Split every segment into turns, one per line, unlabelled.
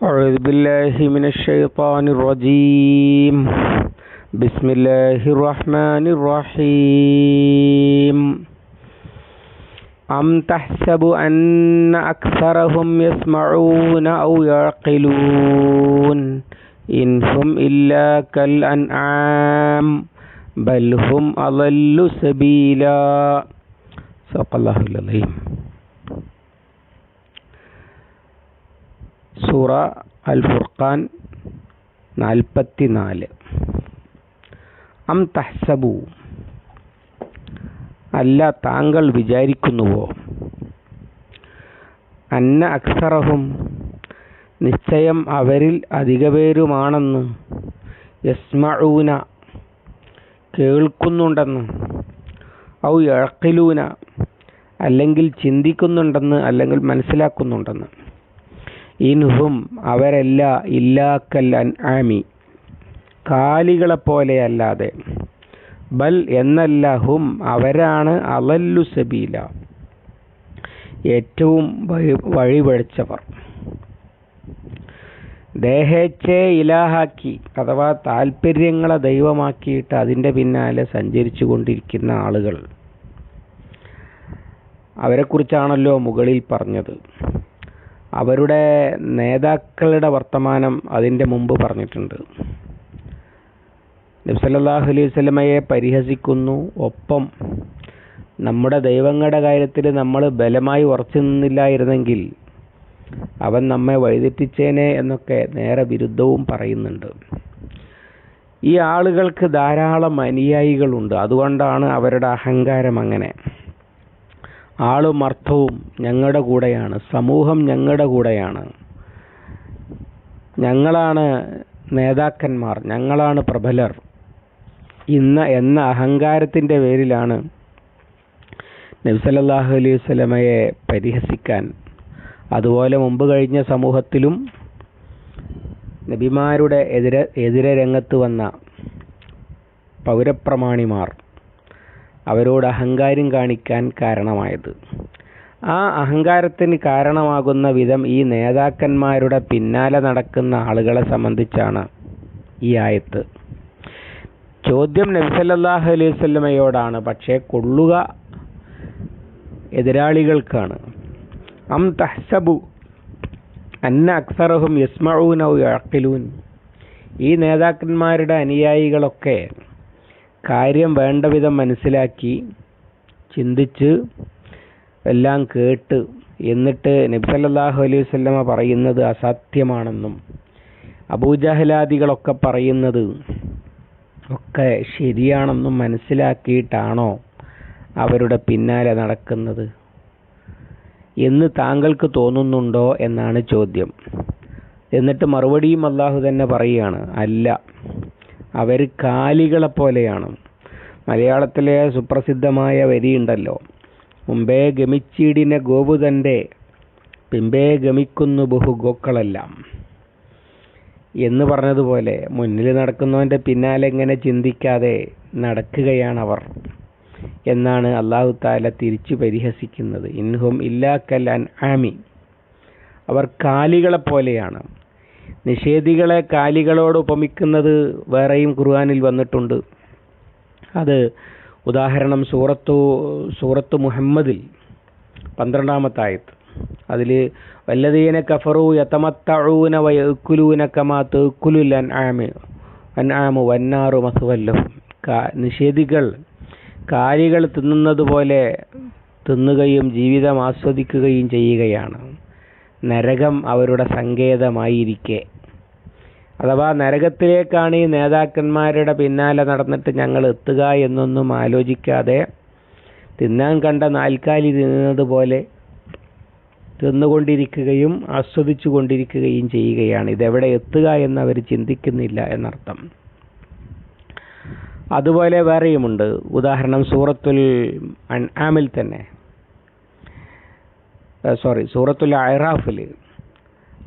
أعوذ بالله من الشيطان الرجيم. بسم الله الرحمن الرحيم. أم تحسب أن أكثرهم يسمعون أو يعقلون إن هم إلا كالأنعام بل هم أضل سبيلا. صدق الله العظيم. സൂറ അൽ ഫുർഖാൻ 44. അം തഹ്സബു, അല്ല താങ്കൾ വിചാരിക്കുന്നുവോ, അന്ന അക്സറഹും, നിശ്ചയം അവരിൽ അധികപേരുമാണെന്ന്, യസ്മഊന, കേൾക്കുന്നുണ്ടെന്ന്, ഔ യഅഖിലൂന, അല്ലെങ്കിൽ ചിന്തിക്കുന്നുണ്ടെന്ന്, അല്ലെങ്കിൽ മനസ്സിലാക്കുന്നുണ്ടെന്ന്. ഇൻഹും, അവരല്ല, ഇല്ലാക്കൽ അൻആമി, കാലികളെപ്പോലെയല്ലാതെ, ബൽ, എന്നല്ല, ഹും, അവരാണ്, അളല്ലു സബീല, ഏറ്റവും വഴിപിഴച്ചവർ. ദേഹേച്ഛയെ ഇലാഹാക്കി, അഥവാ താല്പര്യങ്ങളെ ദൈവമാക്കിയിട്ട് അതിൻ്റെ പിന്നാലെ സഞ്ചരിച്ചു കൊണ്ടിരിക്കുന്ന ആളുകൾ, അവരെക്കുറിച്ചാണല്ലോ മുകളിൽ പറഞ്ഞത്. അവരുടെ നേതാക്കളുടെ വർത്തമാനം അതിൻ്റെ മുമ്പ് പറഞ്ഞിട്ടുണ്ട്. നബി സല്ലല്ലാഹു അലൈഹി വസല്ലമയെ പരിഹസിക്കുന്നു. ഒപ്പം നമ്മുടെ ദൈവങ്ങളുടെ കാര്യത്തിൽ നമ്മൾ ബലമായി ഉറച്ചു നിന്നില്ലായിരുന്നെങ്കിൽ അവൻ നമ്മെ വഴിതെറ്റിച്ചേനെ എന്നൊക്കെ നേരെ വിരുദ്ധവും പറയുന്നുണ്ട്. ഈ ആളുകൾക്ക് ധാരാളം അനുയായികളുണ്ട്. അതുകൊണ്ടാണ് അവരുടെ അഹങ്കാരം അങ്ങനെ. ആളും അർത്ഥവും ഞങ്ങളുടെ കൂടെയാണ്, സമൂഹം ഞങ്ങളുടെ കൂടെയാണ്, ഞങ്ങളാണ് നേതാക്കന്മാർ, ഞങ്ങളാണ് പ്രബലർ എന്ന അഹങ്കാരത്തിൻ്റെ പേരിലാണ് നബി സല്ലല്ലാഹു അലൈഹി വസല്ലമയെ പരിഹസിക്കാൻ, അതുപോലെ മുമ്പ് കഴിഞ്ഞ സമൂഹത്തിലും നബിമാരുടെ എതിരെ രംഗത്ത് വന്ന പൗരപ്രമാണിമാർ അവരോട് അഹങ്കാരം കാണിക്കാൻ കാരണമായത്. ആ അഹങ്കാരത്തിന് കാരണമാകുന്ന വിധം ഈ നേതാക്കന്മാരുടെ പിന്നാലെ നടക്കുന്ന ആളുകളെ സംബന്ധിച്ചാണ് ഈ ആയത്ത്. ചോദ്യം നബി സല്ലല്ലാഹു അലൈഹി വസല്ലമയോടാണ്, പക്ഷേ കൊള്ളുക എതിരാളികൾക്കാണ്. അം തഹ്സബു അന്ന അക്സറഹും യസ്മഊന ഔ യഅഖിലൂൻ, ഈ നേതാക്കന്മാരുടെ അനുയായികളൊക്കെ കാര്യം വേണ്ട വിധം മനസ്സിലാക്കി, ചിന്തിച്ച്, എല്ലാം കേട്ട്, എന്നിട്ട് നബി സല്ലല്ലാഹു അലൈഹി വസല്ലമ പറയുന്നത് അസത്യമാണെന്നും അബൂജഹലാദികളൊക്കെ പറയുന്നത് ഒക്കെ ശരിയാണെന്നും മനസ്സിലാക്കിയിട്ടാണോ അവരുടെ പിന്നാലെ നടക്കുന്നത് എന്ന് താങ്കൾക്ക് തോന്നുന്നുണ്ടോ എന്നാണ് ചോദ്യം. എന്നിട്ട് മറുപടിയും അല്ലാഹു തന്നെ പറയുകയാണ്, അല്ല, അവർ കാലികളെപ്പോലെയാണ്. മലയാളത്തിലെ സുപ്രസിദ്ധമായ വരിയുണ്ടല്ലോ, മുമ്പേ ഗമിച്ചീടിന ഗോപുതൻ്റെ പിമ്പേ ഗമിക്കുന്നു ബഹുഗോക്കളെല്ലാം എന്ന് പറഞ്ഞതുപോലെ മുന്നിൽ നടക്കുന്നവൻ്റെ പിന്നാലെ എങ്ങനെ ചിന്തിക്കാതെ നടക്കുകയാണവർ എന്നാണ് അല്ലാഹു തആല തിരിച്ചു പരിഹസിക്കുന്നത്. ഇൻഹും ഇല്ലാ കൽ അൻആമി, അവർ കാലികളെപ്പോലെയാണ്. നിഷേധികളെ കാലികളോട് ഉപമിക്കുന്നത് വേറെയും ഖുർആനിൽ വന്നിട്ടുണ്ട്. അത് ഉദാഹരണം സൂറത്തു മുഹമ്മദിൽ 12-ാമത്തെ ആയത്ത്. അതിൽ വല്ലദീന കഫറു യതമത്തഊന വയഅകുലൂന കമാ തഅകുലുൽ അൻആമു വന്നാറു മസ്വൽ ലഹും, നിഷേധികൾ കാലികൾ തിന്നുന്നത് പോലെ തിന്നുകയും ജീവിതം ആസ്വദിക്കുകയും ചെയ്യുകയാണ്. നരകം അവരുടെ സങ്കേതമായിരിക്കെ, അഥവാ നരകത്തിലേക്കാണ് ഈ നേതാക്കന്മാരുടെ പിന്നാലെ നടന്നിട്ട് ഞങ്ങൾ എത്തുക എന്നൊന്നും ആലോചിക്കാതെ തിന്നാൻ കണ്ട നാൽക്കാലി തിന്നുന്നത് പോലെ തിന്നുകൊണ്ടിരിക്കുകയും ആസ്വദിച്ചു കൊണ്ടിരിക്കുകയും ചെയ്യുകയാണ്. ഇതെവിടെ എത്തുക എന്നവർ ചിന്തിക്കുന്നില്ല എന്നർത്ഥം. അതുപോലെ വേറെയുമുണ്ട്. ഉദാഹരണം സൂറത്തുൽ അൻആമിൽ തന്നെ, സൂറത്തുൽ അഅറാഫിൽ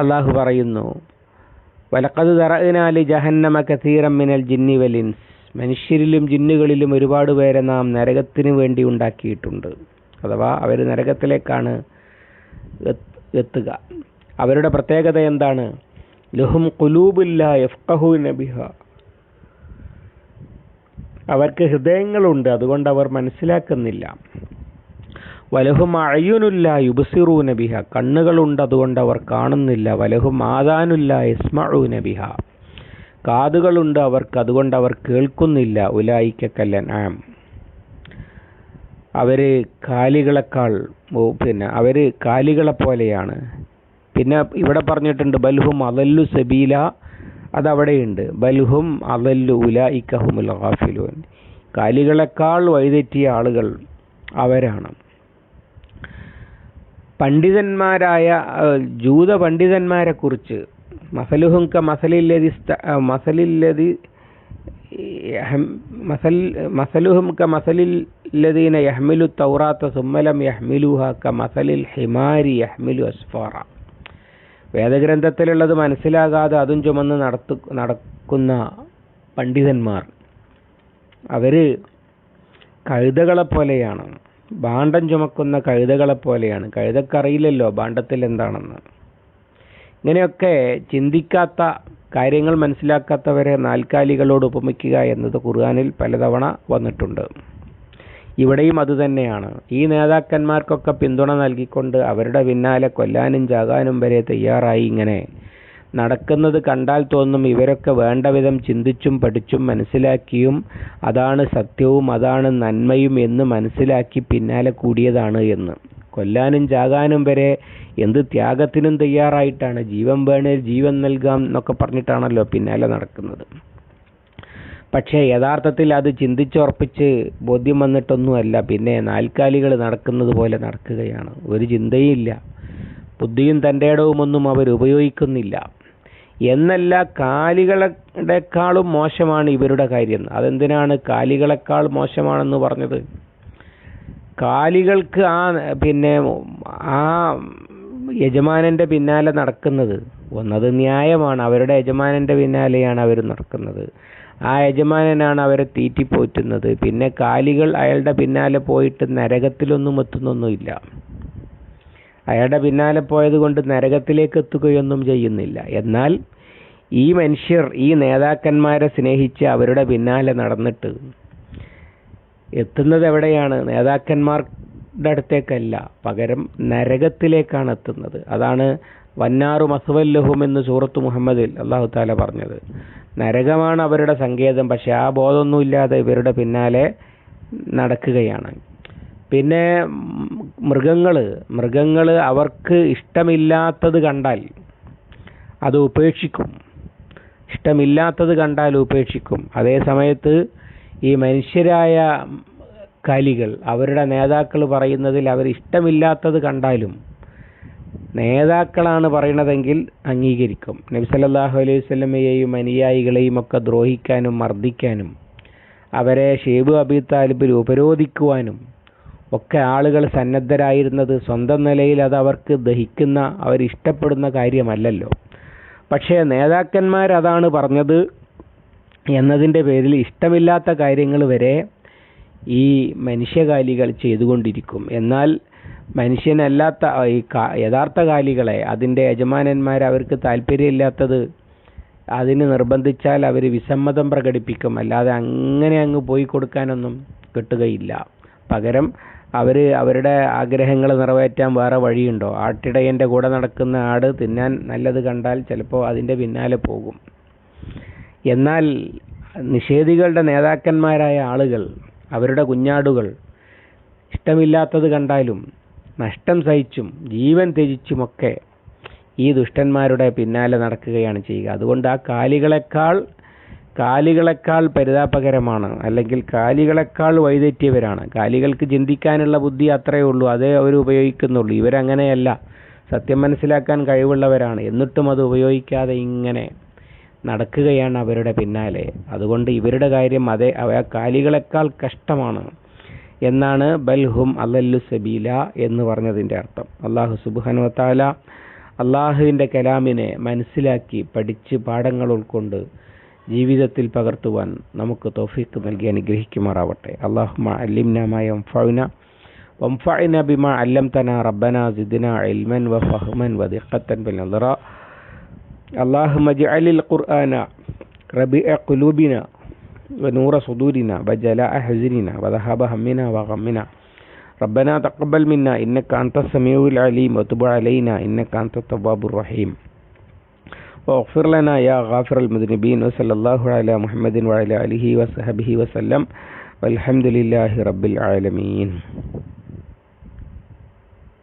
അല്ലാഹു പറയുന്നു, വലഖദ് ദറഅനാ ലി ജഹന്നമ കസീറൻ മിനൽ ജിന്നി വൽ ഇൻസ്, മനുഷ്യരിലും ജിന്നുകളിലും ഒരുപാട് പേരെ നാം നരകത്തിന് വേണ്ടി ഉണ്ടാക്കിയിട്ടുണ്ട്. അഥവാ അവർ നരകത്തിലേക്കാണ് എത്തുക. അവരുടെ പ്രത്യേകത എന്താണ്? ലഹും ഖുലൂബുൻ ലാ യഫ്ഖഹൂന ബിഹാ, അവർക്ക് ഹൃദയങ്ങളുണ്ട്, അതുകൊണ്ട് അവർ മനസ്സിലാക്കുന്നില്ല. വലഹും അഅ്യുനുൻ ലാ യുബ്സിറൂന ബിഹാ, കണ്ണുകളുണ്ട്, അതുകൊണ്ട് അവർ കാണുന്നില്ല. വലഹും ആദാനുൻ ലാ യസ്മഊന ബിഹാ, കാതുകളുണ്ട് അവർക്ക്, അതുകൊണ്ട് അവർ കേൾക്കുന്നില്ല. ഉലൈക കൽ അൻആം, അവര് കാലികളെക്കാൾ അവര് കാലികളെ പോലെയാണ്. പിന്നെ ഇവിടെ പറഞ്ഞിട്ടുണ്ട് ബൽഹും അദല്ലു സബീല, അതവിടെയുണ്ട്. ബൽഹും അദല്ലു ഉലൈക ഹുമുൽ ഗാഫിലൂൻ, കാലികളെക്കാൾ വഴിതെറ്റിയ ആളുകൾ അവരാണ്. പണ്ഡിതന്മാരായ ജൂത പണ്ഡിതന്മാരെ കുറിച്ച് മസലുഹും ക മസലുഹും ക മസലില്ലദീന യഹ്മിലു തൗറാത്ത സുമ്മ ലം യഹ്മിലുഹാ ക മസലിൽ ഹിമാരി യഹ്മിലു അസ്ഫാറ, വേദഗ്രന്ഥത്തിലുള്ളത് മനസ്സിലാകാതെ അതും ചുമന്ന് നടക്കുന്ന പണ്ഡിതന്മാർ അവര് കഴുതകളെ പോലെയാണ്, ഭാണ്ഡം ചുമക്കുന്ന കഴുതകളെ പോലെയാണ്. കഴുതക്കറിയില്ലല്ലോ ഭാണ്ഡത്തിൽ എന്താണെന്ന്. ഇങ്ങനെയൊക്കെ ചിന്തിക്കാത്ത, കാര്യങ്ങൾ മനസ്സിലാക്കാത്തവരെ നാൽക്കാലികളോട് ഉപമിക്കുക എന്നത് ഖുർആനിൽ പലതവണ വന്നിട്ടുണ്ട്. ഇവിടെയും അതുതന്നെയാണ്. ഈ നേതാക്കന്മാർക്കൊക്കെ പിന്തുണ നൽകിക്കൊണ്ട് അവരുടെ പിന്നാലെ കൊല്ലാനും ചാകാനും വരെ തയ്യാറായി ഇങ്ങനെ നടക്കുന്നത് കണ്ടാൽ തോന്നും ഇവരൊക്കെ വേണ്ട വിധം ചിന്തിച്ചും പഠിച്ചും മനസ്സിലാക്കിയും അതാണ് സത്യവും അതാണ് നന്മയും എന്ന് മനസ്സിലാക്കി പിന്നാലെ കൂടിയതാണ് എന്ന്. കൊല്ലാനും ചാകാനും വരെ എന്ത് ത്യാഗത്തിനും തയ്യാറായിട്ടാണ്, ജീവൻ വേണേ ജീവൻ നൽകാം എന്നൊക്കെ പറഞ്ഞിട്ടാണല്ലോ പിന്നാലെ നടക്കുന്നത്. പക്ഷേ യഥാർത്ഥത്തിൽ അത് ചിന്തിച്ചുറപ്പിച്ച് ബോധ്യം വന്നിട്ടൊന്നുമല്ല, പിന്നെ നാൽക്കാലികൾ നടക്കുന്നത് പോലെ നടക്കുകയാണ്. ഒരു ചിന്തയില്ല, ബുദ്ധിയും തൻ്റെ ഇടവുമൊന്നും അവർ ഉപയോഗിക്കുന്നില്ല. എന്നല്ല, കാലികളെക്കാളും മോശമാണ് ഇവരുടെ കാര്യം. അതെന്തിനാണ് കാലികളെക്കാൾ മോശമാണെന്ന് പറഞ്ഞത്? കാലികൾക്ക് ആ യജമാനൻ്റെ പിന്നാലെ നടക്കുന്നത് ഒന്നത് ന്യായമാണ്. അവരുടെ യജമാനൻ്റെ പിന്നാലെയാണ് അവർ നടക്കുന്നത്. ആ യജമാനനാണ് അവരെ തീറ്റിപ്പോറ്റുന്നത്. പിന്നെ കാലികൾ അയാളുടെ പിന്നാലെ പോയിട്ട് നരകത്തിലൊന്നും എത്തുന്നൊന്നുമില്ല. അയാളുടെ പിന്നാലെ പോയത് കൊണ്ട് നരകത്തിലേക്ക് എത്തുകയൊന്നും ചെയ്യുന്നില്ല. എന്നാൽ ഈ മനുഷ്യർ ഈ നേതാക്കന്മാരെ സ്നേഹിച്ച് അവരുടെ പിന്നാലെ നടന്നിട്ട് എത്തുന്നത് എവിടെയാണ്? നേതാക്കന്മാരുടെ അടുത്തേക്കല്ല, പകരം നരകത്തിലേക്കാണ് എത്തുന്നത്. അതാണ് വന്നാറു മസ്വല്ലഹും എന്ന് സൂറത്ത് മുഹമ്മദിൽ അല്ലാഹു തആല പറഞ്ഞത്. നരകമാണ് അവരുടെ സങ്കേതം. പക്ഷെ ആ ബോധമൊന്നുമില്ലാതെ ഇവരുടെ പിന്നാലെ നടക്കുകയാണ്. പിന്നെ മൃഗങ്ങൾ അവർക്ക് ഇഷ്ടമില്ലാത്തത് കണ്ടാൽ അത് ഉപേക്ഷിക്കും. ഇഷ്ടമില്ലാത്തത് കണ്ടാൽ ഉപേക്ഷിക്കും. അതേ സമയത്ത് ഈ മനുഷ്യരായ കാലികൾ അവരുടെ നേതാക്കൾ പറയുന്നതിൽ അവർ ഇഷ്ടമില്ലാത്തത് കണ്ടാലും നേതാക്കളാണ് പറയണതെങ്കിൽ അംഗീകരിക്കും. നബി സല്ലല്ലാഹു അലൈഹി വസല്ലമയെയും അനുയായികളെയും ഒക്കെ ദ്രോഹിക്കാനും മർദ്ദിക്കാനും അവരെ ഷൈബ് അബി താലിബിൽ ഉപരോധിക്കുവാനും ഒക്കെ ആളുകൾ സന്നദ്ധരായിരുന്നത് സ്വന്തം നിലയിൽ അത് അവർക്ക് ദഹിക്കുന്ന, അവരിഷ്ടപ്പെടുന്ന കാര്യമല്ലല്ലോ. പക്ഷേ നേതാക്കന്മാരതാണ് പറഞ്ഞത് എന്നതിൻ്റെ പേരിൽ ഇഷ്ടമില്ലാത്ത കാര്യങ്ങൾ വരെ ഈ മനുഷ്യകാലികൾ ചെയ്തുകൊണ്ടിരിക്കും. എന്നാൽ മനുഷ്യനല്ലാത്ത ഈ യഥാർത്ഥ കാലികളെ, അതിൻ്റെ യജമാനന്മാർ അവർക്ക് താല്പര്യമില്ലാത്തത് അതിന് നിർബന്ധിച്ചാൽ അവർ വിസമ്മതം പ്രകടിപ്പിക്കും. അല്ലാതെ അങ്ങനെ അങ്ങ് പോയി കൊടുക്കാനൊന്നും കിട്ടുകയില്ല. പകരം അവരുടെ ആഗ്രഹങ്ങൾ നിറവേറ്റാൻ വേറെ വഴിയുണ്ടോ? ആട്ടിടയൻ്റെ കൂടെ നടക്കുന്ന ആട് തിന്നാൻ നല്ലത് കണ്ടാൽ ചിലപ്പോൾ അതിൻ്റെ പിന്നാലെ പോകും. എന്നാൽ നിഷേധികളുടെ നേതാക്കന്മാരായ ആളുകൾ, അവരുടെ കുഞ്ഞാടുകൾ ഇഷ്ടമില്ലാത്തത് കണ്ടാലും നഷ്ടം സഹിച്ചും ജീവൻ ത്യജിച്ചുമൊക്കെ ഈ ദുഷ്ടന്മാരുടെ പിന്നാലെ നടക്കുകയാണ് ചെയ്യുക. അതുകൊണ്ട് ആ കാലികളെക്കാൾ പരിതാപകരമാണ്, അല്ലെങ്കിൽ കാലികളെക്കാൾ വഴിതെറ്റിയവരാണ്. കാലികൾക്ക് ചിന്തിക്കാനുള്ള ബുദ്ധി അത്രയേ ഉള്ളൂ, അതേ അവർ ഉപയോഗിക്കുന്നുള്ളൂ. ഇവരങ്ങനെയല്ല, സത്യം മനസ്സിലാക്കാൻ കഴിവുള്ളവരാണ്. എന്നിട്ടും അത് ഉപയോഗിക്കാതെ ഇങ്ങനെ നടക്കുകയാണ് അവരുടെ പിന്നാലെ. അതുകൊണ്ട് ഇവരുടെ കാര്യം കാലികളെക്കാൾ കഷ്ടമാണ് എന്നാണ് ബൽഹും അദല്ലു സബീല എന്ന് പറഞ്ഞതിൻ്റെ അർത്ഥം. അല്ലാഹു സുബ്ഹാനഹു വ തആല അല്ലാഹുവിൻ്റെ കലാമിനെ മനസ്സിലാക്കി പഠിച്ച് പാഠങ്ങൾ ഉൾക്കൊണ്ട് ജീവിതത്തിൽ പകർത്തുവാൻ നമുക്ക് തൗഫീഖ് നൽകി അനുഗ്രഹിക്കുമാറാവട്ടെ. അല്ലാഹുമ്മ അല്ലിംനാ മാ യൻഫഉനാ വൻഫഅനാ ബിമാ അല്ലംതനാ റബ്ബനാ സിദ്നാ ഇൽമൻ വഫഹ്മൻ വദിഖ്ഖത്തൻ ബിൽ നദറ اللهم اجعل القرآن ربيع قلوبنا ونور صدورنا وجلاء حزننا وذهاب همنا وغمنا. ربنا تقبل منا إنك أنت السميع العليم وتب علينا إنك أنت التواب الرحيم واغفر لنا يا غافر المذنبين. وصلى الله على محمد وعلى آله وصحبه وسلم والحمد لله رب العالمين.